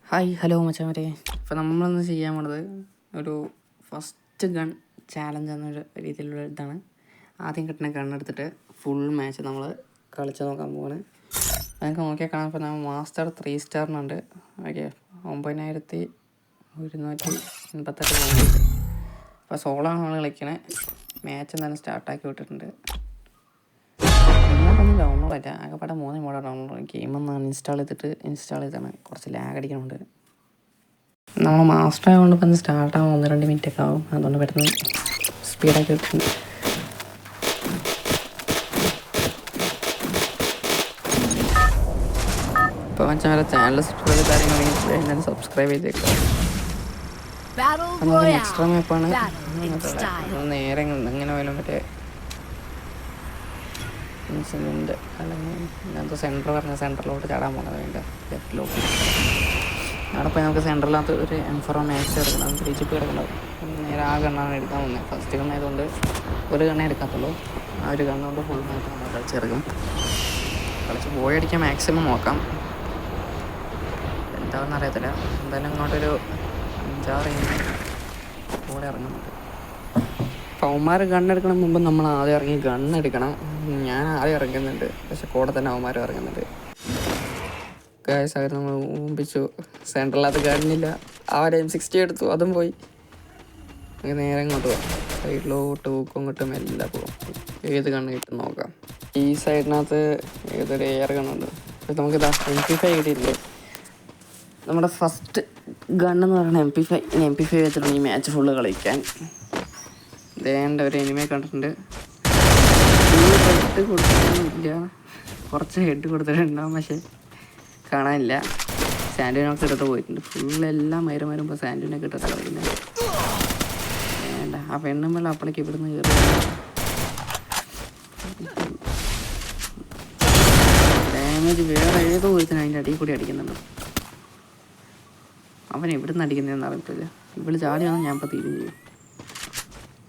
Hi hello മച്ചാമാരെ. അപ്പോൾ നമ്മളിന്ന് ചെയ്യാൻ പോണത് ഒരു ഫസ്റ്റ് ഗൺ ചാലഞ്ച് എന്നൊരു രീതിയിലുള്ള ഇതാണ്. ആദ്യം കിട്ടുന്ന ഗണ്ണെടുത്തിട്ട് ഫുൾ മാച്ച് നമ്മൾ കളിച്ച് നോക്കാൻ പോവാണ്. നിങ്ങൾക്ക് നോക്കിയാൽ കാണാൻ. ഇപ്പോൾ നമ്മൾ മാസ്റ്റർ 3 സ്റ്റാറിനുണ്ട്. Okay, 9188 point. അപ്പോൾ സോളാണ് നമ്മൾ കളിക്കണേ. മാച്ച് എന്തായാലും സ്റ്റാർട്ടാക്കി വിട്ടിട്ടുണ്ട്. മോഡൊന്നും ഡൗൺലോഡല്ല, ആകെപ്പാടെ 3 മോഡാണ് ഡൗൺലോഡ്. ഗെയിമൊന്ന് ഇൻസ്റ്റാൾ ചെയ്താണ്. കുറച്ച് ലാഗ് അടിക്കുന്നുണ്ട്. നമ്മൾ മാസ്റ്റർ ആയതുകൊണ്ട് ഇപ്പം സ്റ്റാർട്ടാകും 1-2 മിനിറ്റ് ഒക്കെ ആവും. അതുകൊണ്ട് പെട്ടെന്ന് സ്പീഡാക്കി കിട്ടുന്നുണ്ട്. ഇപ്പോൾ വെച്ചാൽ ചാനൽ സബ്സ്ക്രൈബ് കാര്യങ്ങളെങ്കിൽ എന്നാലും സബ്സ്ക്രൈബ് ചെയ്തേക്കാം. നമുക്ക് എക്സ്ട്രാ മാപ്പാണ്. നേരെ എങ്ങനെ പോയാലും മറ്റേ ഇൻസിഡൻറ്റ് അല്ലെങ്കിൽ ഇങ്ങനത്തെ സെൻറ്ററിലോട്ട് ചാടാൻ പോകുന്നത് അതിൻ്റെ ലെഫ്റ്റിലോട്ട്. അവിടെ പോയി നമുക്ക് സെൻറ്ററിനകത്ത് ഒരു M4 മാക്സ് എടുക്കണം. 3 ചിപ്പ് കിടക്കണം. നേരെ ആ ഗണ്ണാണ് എടുക്കാൻ പോകുന്നത്. ഫസ്റ്റ് ഗണ്ണായതുകൊണ്ട് ഒരു ഗണ്ണേ എടുക്കാത്തുള്ളൂ. ആ ഒരു ഗണ്ണുകൊണ്ട് ഫുൾ മാച്ച് നമ്മൾ കളിച്ചെടുക്കും. കളിച്ച് പോയി അടിക്കാൻ മാക്സിമം നോക്കാം. എന്താണെന്ന് അറിയത്തില്ല. എന്തായാലും അങ്ങോട്ടൊരു 5-6 കൂടെ ഇറങ്ങുന്നുണ്ട്. അവന്മാർ ഗണ്ണെടുക്കണം മുമ്പ് നമ്മൾ ആദ്യം ഇറങ്ങി ഗണ്ണെടുക്കണം. ഞാൻ ആദ്യം ഇറങ്ങുന്നുണ്ട്, പക്ഷെ കൂടെ തന്നെ അവന്മാരും ഇറങ്ങുന്നുണ്ട്. ഗായ്സ് അവർ നമ്മൾ ഊമ്പിച്ചു. സെൻട്രലകത്ത് ഗണ്ണില്ല. അവർ M60 എടുത്തു, അതും പോയി. നേരെ ഇങ്ങോട്ട് പോകാം. സൈഡിലോട്ട് ഊക്കും ഇങ്ങോട്ടും എല്ലാം പോകും. ഏത് ഗണ്ണ് കിട്ടും നോക്കാം. ഈ സൈഡിനകത്ത് ഏതൊരു എയർ ഗണ്ണുണ്ട്. അപ്പോൾ നമുക്കിതാ MP5 കിട്ടിയിട്ടുണ്ട്. നമ്മുടെ ഫസ്റ്റ് ഗണ്ണെന്ന് പറയുന്നത് MP5. MP5 വെച്ചിട്ടാണ് ഈ മാച്ച് ഫുള്ള് കളിക്കാൻ. ദേണ്ട ഒരു എനിമയെ കണ്ടിട്ടുണ്ട്. ഹെഡ് കൊടുത്തിട്ടൊന്നുമില്ല. കുറച്ച് ഹെഡ് കൊടുത്തിട്ടുണ്ടാവും, പക്ഷേ കാണാനില്ല. സാൻഡ്വിനൊക്കെ ഇട്ടിട്ട് പോയിട്ടുണ്ട്. ഫുള്ളെല്ലാം മരുമ്പോൾ സാൻഡ്വിനൊക്കെ ഇട്ടിട്ട് കളിക്കുന്നത്. വേണ്ട, ആ പെണ്ണുമ്പോൾ അപ്പളേക്ക് ഇവിടുന്ന് കയറി ഡാമേജ് വേറെ ഏതോ ഒരുത്തിന് അതിൻ്റെ അടിയിൽ കൂടി അടിക്കുന്നുണ്ട്. അവൻ എവിടുന്ന് അടിക്കുന്നതെന്ന് അറിയത്തില്ല. ഇവിടെ ചാടിയാണ് ഞാൻ ഇപ്പോൾ തീരും ചെയ്യും.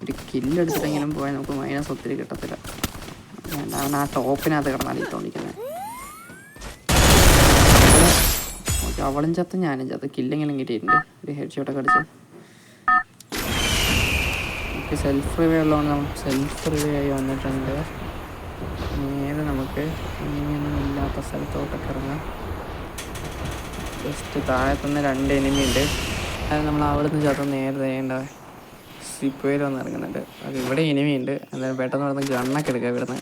ഒരു കില്ലെടുത്തിട്ടെങ്കിലും പോയാൽ നമുക്ക് മൈനസ് ഒത്തിരി കിട്ടത്തില്ല. വേണ്ട, അവൻ ആ ടോപ്പിനകത്ത് കിടന്നാണ് ഇട്ടുകൊണ്ടിരിക്കുന്നത്. അവളും ചത്ത് ഞാനും ചത്ത്. കില്ലെങ്കിലും കിട്ടിയിട്ടുണ്ട്. ഒരു ഹെഡ് ഷോട്ടൊക്കെ അടിച്ച് നമുക്ക് സെൽഫ് റിവേ ഉള്ളതുകൊണ്ട് നമ്മൾ സെൽഫ് റിവേ ആയി വന്നിട്ടുണ്ട്. നേരെ നമുക്ക് ഇനിയൊന്നും ഇല്ലാത്ത സ്ഥലത്തോട്ടൊക്കെ ഇറങ്ങാം. ജസ്റ്റ് താഴത്തുനിന്ന് 2 എനിമി ഉണ്ട്. അത് നമ്മൾ അവിടെ നിന്ന് ചത്ത് നേരെ ചെയ്യേണ്ട സിപ്പയിൽ വന്ന് ഇറങ്ങുന്നുണ്ട്. അത് ഇവിടെ എനിമി ഉണ്ട്. എന്തായാലും പെട്ടെന്ന് പറഞ്ഞ് ഗണ്ണൊക്കെ എടുക്കാം. ഇവിടുന്ന്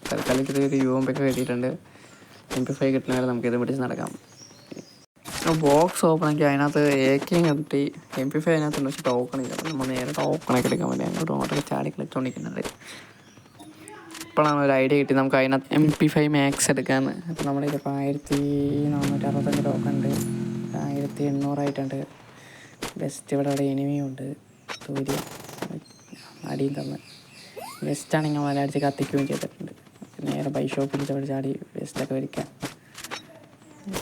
തൽക്കാലത്തിൽ ഒരു UMP ഒക്കെ കിട്ടിയിട്ടുണ്ട്. MP5 കിട്ടുന്നവരെ നമുക്കിത് പിടിച്ച് നടക്കാം. ബോക്സ് ഓപ്പൺ ആക്കി അതിനകത്ത് AK കിട്ടി. MP5 അതിനകത്തുണ്ട്, പക്ഷേ ടോക്കണില്ല. അപ്പം നമ്മൾ നേരെ ടോക്കണൊക്കെ എടുക്കാൻ വേണ്ടി അങ്ങോട്ടൊക്കെ ചാടി കളിച്ചുകൊണ്ടിരിക്കുന്നുണ്ട്. ഇപ്പോഴാണ് ഒരു ഐഡിയ കിട്ടി നമുക്ക് അതിനകത്ത് MP5 മാക്സ് എടുക്കാമെന്ന്. അപ്പോൾ നമ്മുടെ ഇതിപ്പോൾ 1465 ടോക്കൺ ഉണ്ട്. 1800 ആയിട്ടുണ്ട്. ബെസ്റ്റ് ഇവിടെ എനിമിയും ഉണ്ട്. സൂര്യ അടിയും തന്ന് വെസ്റ്റാണെങ്കിൽ മലയടിച്ച് കത്തിക്കുകയും ചെയ്തിട്ടുണ്ട്. നേരെ ബൈ ഷോപ്പിൽ ചാടി വെസ്റ്റൊക്കെ മേടിക്കാം.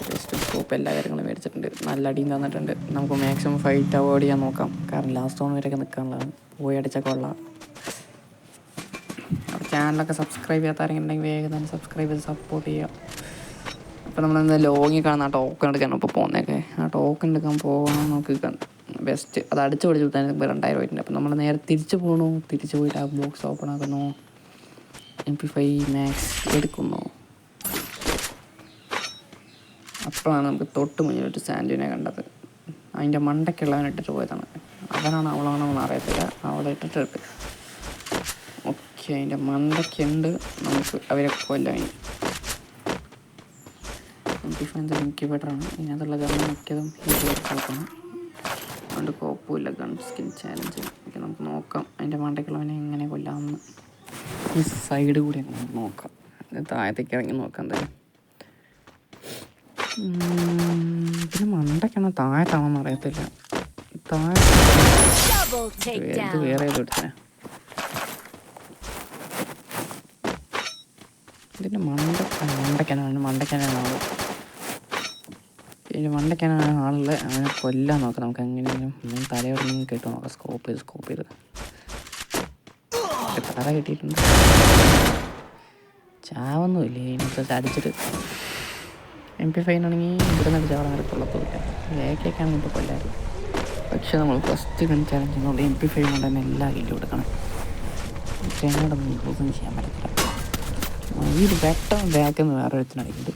വെസ്റ്റ് സ്കോപ്പ് എല്ലാ കാര്യങ്ങളും മേടിച്ചിട്ടുണ്ട്. നല്ല അടിയും തന്നിട്ടുണ്ട്. നമുക്ക് മാക്സിമം ഫൈറ്റ് അവോയ്ഡ് ചെയ്യാൻ നോക്കാം. കാരണം ലാസ്റ്റ് സോൺ വരെയൊക്കെ നിൽക്കാനുള്ളതാണ്. പോയി അടിച്ചാൽ കൊള്ളാം. അപ്പോൾ ചാനലൊക്കെ സബ്സ്ക്രൈബ് ചെയ്യാത്താരെങ്കിലും ഉണ്ടെങ്കിൽ വേഗം തന്നെ സബ്സ്ക്രൈബ് ചെയ്ത് സപ്പോർട്ട് ചെയ്യാം. അപ്പോൾ നമ്മളെന്താ ലോങ്ങിൽ കാണുന്ന ആ ടോക്കൺ എടുക്കാനാണ് ഇപ്പോൾ പോകുന്നതൊക്കെ. ആ ടോക്കൺ എടുക്കാൻ പോകണം. നമുക്ക് ബെസ്റ്റ് അത് അടിച്ച് പിടിച്ച് വിട്ടാൽ 2000 പോയിട്ടുണ്ട്. അപ്പോൾ നമ്മൾ നേരെ തിരിച്ച് പോകണു. തിരിച്ച് പോയിട്ട് ആ ബോക്സ് ഓപ്പൺ ആക്കുന്നു. MP5 മാക്സ് എടുക്കുന്നു. അപ്പോഴാണ് നമുക്ക് തൊട്ട് മുന്നിലൊരു സാൻഡ്വിനെ കണ്ടത്. അതിൻ്റെ മണ്ടയ്ക്കുള്ളവൻ ഇട്ടിട്ട് പോയതാണ്. അവനാണ് അവളാണെന്ന് അറിയത്തില്ല. അവളെ ഇട്ടിട്ട് ഓക്കെ, അതിൻ്റെ മണ്ടയ്ക്കുണ്ട്. നമുക്ക് അവരെ കൊല്ലാൻ MP5 ഇൻക്യുബേറ്ററാണ്. ഇതിനകത്തുള്ള ഗൺ മിക്കതും നോക്കണം. അതുകൊണ്ട് കുഴപ്പമില്ല. ഗൺ സ്കിൻ ചാലഞ്ച് ഒക്കെ നമുക്ക് നോക്കാം. അതിൻ്റെ മണ്ടയ്ക്കുള്ളവനെ എങ്ങനെ കൊല്ലാമെന്ന് ഈ സൈഡ് കൂടി നമുക്ക് നോക്കാം. താഴത്തേക്ക് ഇറങ്ങി നോക്കാം. എന്തായാലും ഇതിന് മണ്ടയ്ക്കാണോ താഴത്താണോന്ന് അറിയത്തില്ല. താഴെ വേറെ ഏത് എടുത്തേ. ഇതിൻ്റെ മണ്ടയ്ക്കാനാണ് ആള്. ഇതിന് മണ്ടയ്ക്കാനാണ് ആളുള്ളത്. അവനെ കൊല്ലാൻ നോക്കാം. നമുക്ക് എങ്ങനെയും തലയോടൊന്നും കിട്ടും നോക്കാം. സ്കോപ്പ് ചെയ്ത് തല കിട്ടിയിട്ടുണ്ട്. ചാവൊന്നുമില്ലേ ഇതിനകത്ത് അടിച്ചിട്ട്. MP5 ആണെങ്കിൽ ഇവിടെ നിന്ന് ചാടാൻ കൊള്ളത്തില്ല. AKക്കാണെങ്കിൽ ഇപ്പോൾ കൊല്ലായിരുന്നു. പക്ഷെ നമ്മൾ ഫസ്റ്റ് ഗൺ ചാലഞ്ച് ചെയ്യുന്നതുകൊണ്ട് MP5 കൊണ്ട് തന്നെ എല്ലാ കില്ലും എടുക്കണം. ഗ്രനേഡൊന്നും യൂസൊന്നും ചെയ്യാൻ പറ്റത്തില്ല. ഈ ഒരു പെട്ടെന്ന് ബാക്കിൽ നിന്ന് വേറെ ഒരുത്തിനടിക്കുന്നുണ്ട്.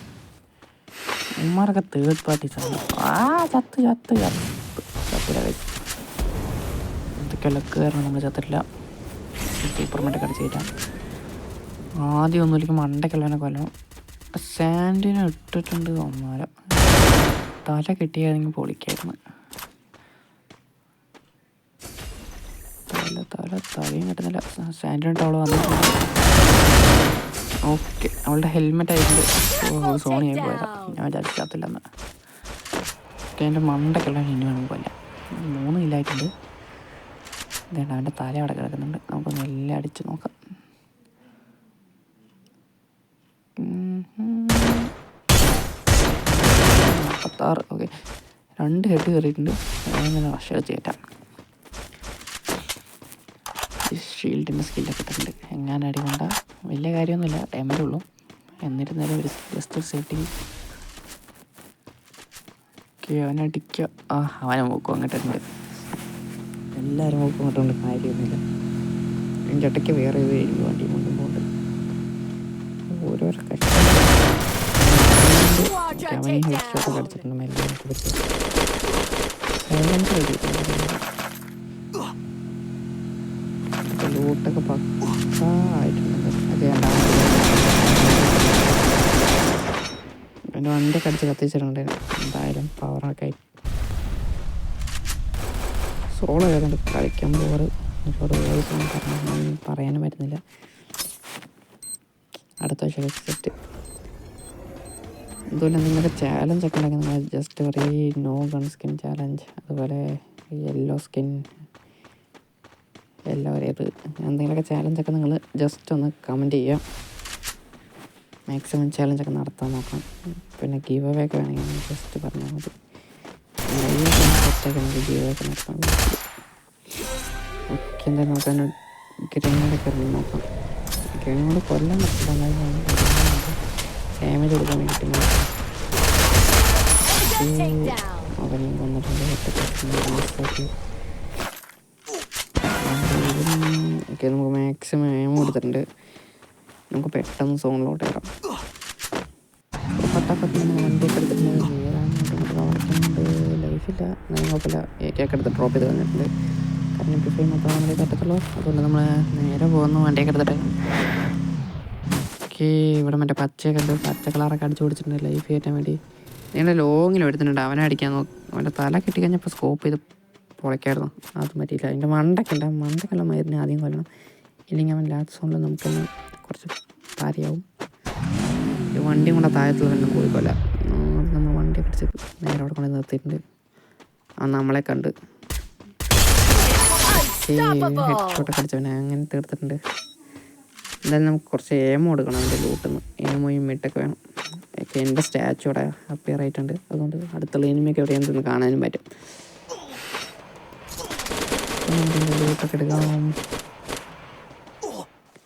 ഉമ്മാരൊക്കെ തേർഡ് പാർട്ടീസാണ്. ചത്തില്ല. എന്തൊക്കെ ലക്ക് കാരണം നമ്മൾ ചത്തിട്ടില്ല. സൂപ്പർമാർക്കറ്റ് അടിച്ച് കയറ്റാം. ആദ്യം ഒന്നുമില്ലെങ്കിൽ മണ്ടയ്ക്കുള്ളവനെ കൊല്ലണം. സാൻഡിനെ ഇട്ടിട്ടുണ്ട്. ഒന്നാല തല കിട്ടിയാണെങ്കിൽ പൊളിക്കായിരുന്നു. തലയും കിട്ടുന്നില്ല. സാൻഡിനിട്ട് അവൾ വന്നിട്ടുണ്ട്. ഓക്കെ, അവളുടെ ഹെൽമെറ്റ് ആയിട്ടുണ്ട്. സോണിയായി പോയതാ. ഞാൻ ചത്തില്ലെന്ന്. ഓക്കെ, എൻ്റെ മണ്ടയ്ക്കുള്ളവൻ ഇനി വേണം കൊല്ലാം. 3 കില്ലായിട്ടുണ്ട്. ഇതേണ്ട അവൻ്റെ തല അവിടെ കിടക്കുന്നുണ്ട്. നമുക്കൊന്ന് എല്ലാം അടിച്ച് നോക്കാം. 46. ഓക്കെ, 2 ഹെഡ് കയറിയിട്ടുണ്ട്. അങ്ങനെ റഷ് കയറ്റാം. ഷീൽഡിൻ്റെ സ്കില്ലൊക്കെ ഇട്ടിട്ടുണ്ട്. എങ്ങനെ അടി കൊണ്ട വലിയ കാര്യമൊന്നുമില്ല, ഡാമേജ് ഉള്ളൂ. എന്നിരുന്നാലും ഒരു ജസ്റ്റ് സേഫ്റ്റി. ഓക്കെ, അവനടിക്കുക. അവനെ മൂക്കും അങ്ങോട്ടുണ്ട്. എല്ലാവരും മൂക്കും അങ്ങോട്ടുണ്ട്. കാര്യമൊന്നുമില്ല. എൻ്റെ ഇടയ്ക്ക് വേറെ ഏത് വണ്ടി കൊണ്ടുപോകുന്നുണ്ട്. ഓരോരോ അവനെ ഹെഡ്ഷോട്ട് അടിച്ചിട്ടുണ്ട്. മെല്ലെ സൈലൻസ് കഴിച്ചിട്ടുണ്ട്. ലൂട്ടൊക്കെ പക്കായിട്ടുണ്ട്. അത് എൻ്റെ വണ്ടിയൊക്കെ അടിച്ച് കത്തിച്ചിട്ടുണ്ട്. എന്തായാലും പവറൊക്കെ ആയി. സോളോ ആയതുകൊണ്ട് കളിക്കാൻ പോറ്. ഒരുപാട് വോയിസ് ഒന്നും പറയാനും പറ്റുന്നില്ല. അടുത്ത വർഷം സെറ്റ്. അതുപോലെ എന്തെങ്കിലുമൊക്കെ ചാലഞ്ചൊക്കെ ഉണ്ടെങ്കിൽ നിങ്ങൾ ജസ്റ്റ് പറയും. നോ ഗൺ സ്കിൻ ചാലഞ്ച്, അതുപോലെ യെല്ലോ സ്കിൻ, എല്ലാവരേത് എന്തെങ്കിലുമൊക്കെ ചാലഞ്ചൊക്കെ നിങ്ങൾ ജസ്റ്റ് ഒന്ന് കമൻറ്റ് ചെയ്യുക. മാക്സിമം ചാലഞ്ചൊക്കെ നടത്താൻ നോക്കാം. പിന്നെ ഗീവ് അവേ ഒക്കെ വേണമെങ്കിൽ ജസ്റ്റ് പറഞ്ഞാൽ മതി. സെറ്റൊക്കെ നമുക്ക് ഗീവ് അവേ ഒക്കെ നടത്താൻ പറ്റും. ഓക്കെ, എന്തായാലും നമുക്ക് ഗ്രനേഡൊക്കെ ഇറങ്ങി നോക്കാം. ഗ്രനേഡ് കൊല്ലാൻ പറ്റില്ല, ഡാമേജ് കൊടുക്കാൻ വേണ്ടിയിട്ട് അവനെയും കൊന്നിട്ടുണ്ട്. ഓക്കെ, നമുക്ക് മാക്സിമം എയിം കൊടുത്തിട്ടുണ്ട്. നമുക്ക് പെട്ടെന്ന് സോണിലോട്ട് കയറാം. പട്ടാപ്പത്തിന് വണ്ടിയൊക്കെ എടുത്തിട്ടുണ്ട്. വളർത്തുന്നുണ്ട്. ലൈഫില്ല, എന്നാലും കുഴപ്പമില്ല. AKയൊക്കെ എടുത്ത് ഡ്രോപ്പ് ചെയ്ത് വന്നിട്ടുണ്ട്. കാരണം MP5 മൊത്തം നമ്മളെ പറ്റത്തുള്ളൂ. അതുകൊണ്ട് നമ്മൾ നേരെ പോകുന്നു വണ്ടിയൊക്കെ എടുത്തിട്ട്. ഓക്കെ, ഇവിടെ മറ്റേ പച്ചയൊക്കെ ഉണ്ട്. പച്ച കളറൊക്കെ അടിച്ചു പിടിച്ചിട്ടുണ്ട് ലൈഫ് കയറ്റാൻ വേണ്ടി. ഞങ്ങളുടെ ലോങ്ങിലും എടുത്തിട്ടുണ്ട്. അവനെ അടിക്കാൻ നോക്കും. അവൻ്റെ തല കിട്ടിക്കഴിഞ്ഞപ്പോൾ സ്കോപ്പ് ചെയ്ത് പൊളയ്ക്കായിരുന്നു. അത് പറ്റിയില്ല. അതിൻ്റെ മണ്ടയ്ക്കുണ്ട്. മണ്ടയ്ക്കുള്ള മരുന്ന് ആദ്യം കൊല്ലണം. ഇല്ലെങ്കിൽ അവൻ ലാസ്റ്റ് സോണിൽ നമുക്കൊന്ന് കുറച്ച് പാരിയാവും. ഈ വണ്ടിയും കൂടെ താഴത്തുള്ള തന്നെ പോയിക്കൊല്ല. നമ്മൾ വണ്ടിയൊക്കെ അടിച്ച് നേരെ അവിടെ കൊണ്ട് നിർത്തിയിട്ടുണ്ട്. നമ്മളെ കണ്ട് ഹെഡ്ഷോട്ടൊക്കെ അടിച്ചവനെ അങ്ങനെ തീർത്തിട്ടുണ്ട്. എന്തായാലും നമുക്ക് കുറച്ച് ഏമോ എടുക്കണം അവൻ്റെ ലൂട്ടിൽ നിന്ന്. ഏമോയും മിഡൊക്കെ വേണം. ഒക്കെ എൻ്റെ സ്റ്റാച്ചു അവിടെ അപ്പിയർ ആയിട്ടുണ്ട്. അതുകൊണ്ട് അടുത്തുള്ള എനിമിയൊക്കെ എവിടെയാണെന്ന് കാണാനും പറ്റും. ലൂട്ടൊക്കെ എടുക്കാം.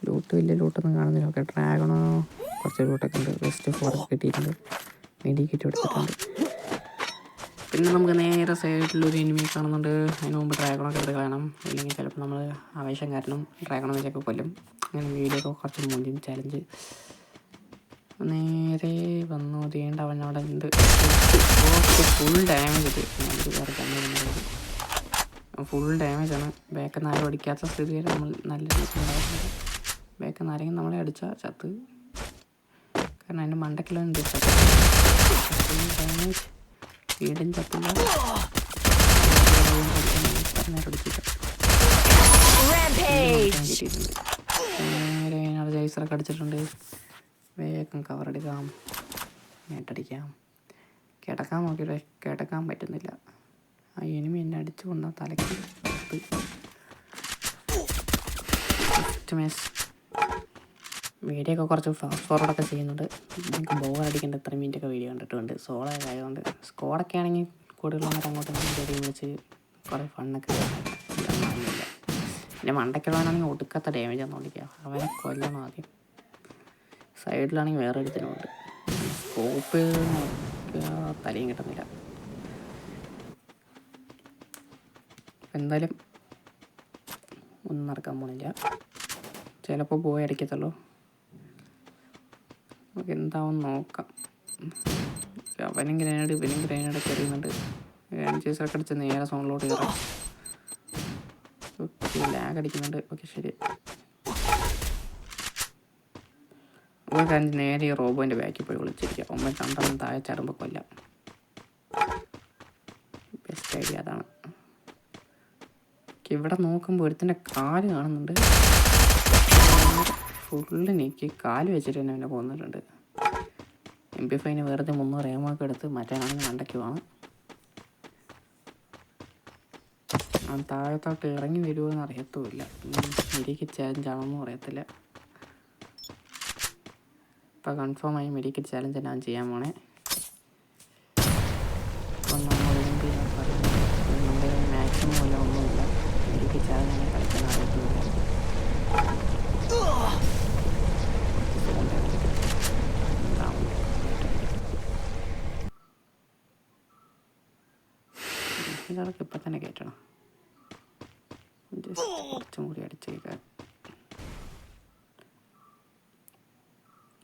ലൂട്ട് വലിയ ലൂട്ടൊന്നും കാണുന്നില്ല. ഓക്കെ, ഡ്രാഗണോ കുറച്ച് ലൂട്ടൊക്കെ ഉണ്ട്. വെസ്റ്റ് ഫോറൊക്കെ കിട്ടിയിട്ടുണ്ട്. മെഡിക്കിറ്റ് എടുത്തിട്ടുണ്ട്. പിന്നെ നമുക്ക് നേരെ സൈഡിലൊരു എനിമി കാണുന്നുണ്ട്. അതിന് മുമ്പ് ഡ്രാഗണൊക്കെ എടുത്ത് കാണാം. ഇല്ലെങ്കിൽ ചിലപ്പോൾ നമ്മൾ ആവേശം കാരണം ഡ്രാഗണെ വെച്ചൊക്കെ കൊല്ലും. അങ്ങനെ വീഡിയോ ഒക്കെ കുറച്ച് മുന്നിൽ ചാലഞ്ച് നേരെ വന്നു. തീയേണ്ട അവൻ അവിടെ ഉണ്ട്. ഫുൾ ഡാമേജ് ഇത്. ഫുൾ ഡാമേജാണ്. ബാക്കിൽ നിന്ന് ആരും അടിക്കാത്ത സ്ഥിതിയിൽ നമ്മൾ നല്ല രീതിയിലുണ്ടാകുന്നത്. ബാക്കിൽ നിന്ന് ആരെങ്കിലും നമ്മളെ അടിച്ചാൽ ചത്ത്. കാരണം അതിൻ്റെ മണ്ടക്കിലുണ്ട് ഡാമേജ്. വീടും ചത്തില്ല. കിട്ടിയിട്ടുണ്ട്. നേരെ അതിനകത്ത് ജൈസറൊക്കെ അടിച്ചിട്ടുണ്ട്. വേഗം കവറെടുക്കാം, നേട്ടടിക്കാം. കിടക്കാൻ നോക്കിയിട്ട് കിടക്കാൻ പറ്റുന്നില്ല. ആ എനിമി എന്നെ അടിച്ചു കൊണ്ട തലയ്ക്ക് വീഡിയോ ഒക്കെ കുറച്ച് ഫാസ്റ്റ് ഫോർവേഡൊക്കെ ചെയ്യുന്നുണ്ട്. നമുക്ക് ബോർ അടിക്കേണ്ട എത്ര മിനിറ്റൊക്കെ വീഡിയോ കണ്ടിട്ടുണ്ട്. സോളോ ആയതുകൊണ്ട് സ്കോഡൊക്കെ ആണെങ്കിൽ കൂടുതലുള്ളവർ അങ്ങോട്ടും ഇങ്ങോട്ടും വെച്ച് കുറേ ഫണ്ണൊക്കെ ഇല്ല. പിന്നെ മണ്ടയ്ക്കുള്ളവനാണെങ്കിൽ ഒടുക്കത്തെ ഡാമേജ് ആണെന്നുണ്ടെങ്കിൽ അവനെ കൊല്ലണം ആദ്യം. സൈഡിലാണെങ്കിൽ വേറെ ഒരുത്തിനുണ്ട്. സ്കോപ്പ് തലയും കിട്ടുന്നില്ല. എന്തായാലും ഒന്നും നടക്കാൻ പോണില്ല. ചിലപ്പോൾ പോയി അടിക്കത്തുള്ളൂ. നമുക്ക് എന്താവും നോക്കാം. അവനും ഗ്രനേഡ് ഇവനും ഗ്രനേഡൊക്കെ എറിയുന്നുണ്ട്. ചേസറൊക്കെ അടിച്ച് നേരെ സോണിലോട്ട് കയറാം. ഓക്കെ, ലാഗ് അടിക്കുന്നുണ്ട്. ഓക്കെ ശരി. ഒരു കാര്യം നേരെ ഈ റോബോൻ്റെ ബാക്കിൽ പോയി വിളിച്ചിരിക്കുക. ഒമ്മ കണ്ടെന്ന് താഴെ ചാടുമ്പോൾ കൊല്ലാം. ബെസ്റ്റ് ഐഡിയ അതാണ്. ഇവിടെ നോക്കുമ്പോൾ ഒരുത്തിൻ്റെ കാല് കാണുന്നുണ്ട്. ഫുള്ള് നീക്കി കാല് വെച്ചിട്ട് തന്നെ എന്നെ കൊന്നിട്ടുണ്ട്. MP5 വെറുതെ 300 ഏമൊക്കെ എടുത്ത് മറ്റേയാണെങ്കിൽ മണ്ടയ്ക്കുവാണ്. അവൻ താഴത്തോട്ട് ഇറങ്ങി വരുമോയെന്ന് അറിയത്തുമില്ല. മെഡിക്കറ്റ് ചാലഞ്ചാണെന്നും അറിയത്തില്ല. ഇപ്പോൾ കൺഫേമായി മെഡിക്കറ്റ് ചാലഞ്ച് ഞാൻ ചെയ്യാൻ പോണേ. അപ്പം നമ്മുടെ മാക്സിമം പോലെ ഒന്നുമില്ല. മെഡിക്കറ്റ് ചാലഞ്ച് അങ്ങനെ കളിക്കാൻ അറിയത്തുമില്ല. ഇതൊക്കെ ഇപ്പം തന്നെ കയറ്റണം. ജസ്റ്റ് കുറച്ചും കൂടി അടിച്ചേക്കാൻ.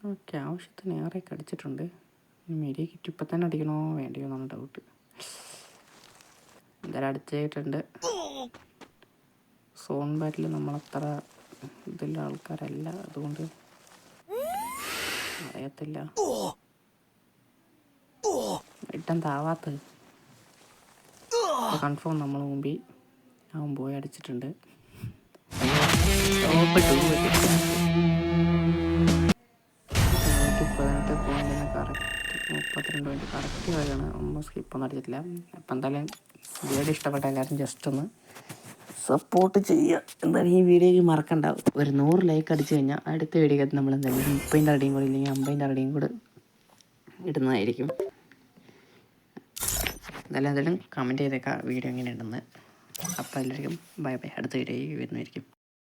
ഓക്കെ, ആവശ്യത്തിന് ഏറെയൊക്കെ അടിച്ചിട്ടുണ്ട്. മെഡിയ കിറ്റ് ഇപ്പം തന്നെ അടിക്കണോ വേണ്ടിയോ എന്നാണ് ഡൗട്ട്. എന്തായാലും അടിച്ചിട്ടുണ്ട്. സോൺ ബാറ്റിൽ നമ്മളത്ര ഇതിലുള്ള ആൾക്കാരല്ല, അതുകൊണ്ട് അറിയത്തില്ല. ഇട്ടെന്താവാത്തത് കൺഫേം നമ്മൾ മുമ്പിൽ അവൻ പോയി അടിച്ചിട്ടുണ്ട്. 118 പോയിന്റിന് കറക്റ്റ് 32 പോയിന്റ് കറക്റ്റ് കാര്യമാണ്. ഒന്നും സ്കിപ്പൊന്നും അടിച്ചിട്ടില്ല. അപ്പം എന്തായാലും വീഡിയോ ഇഷ്ടപ്പെട്ട എല്ലാവരും ജസ്റ്റ് ഒന്ന് സപ്പോർട്ട് ചെയ്യുക. എന്തായാലും ഈ വീഡിയോയ്ക്ക് മറക്കണ്ട, ഒരു 100 ലൈക്ക് അടിച്ചു കഴിഞ്ഞാൽ അടുത്ത വീഡിയോക്കകത്ത് നമ്മൾ എന്തായാലും 30ൻ്റെ അടിയും കൂടി ഇല്ലെങ്കിൽ 50ൻ്റെ അടിയും കൂടെ ഇടുന്നതായിരിക്കും. എന്തായാലും കമൻറ്റ് ചെയ്തേക്കാം വീഡിയോ എങ്ങനെ ഉണ്ടെന്ന്. അപ്പോൾ എല്ലാവർക്കും ബൈ ബൈ. അടുത്ത വീഡിയോ വരുന്നതായിരിക്കും.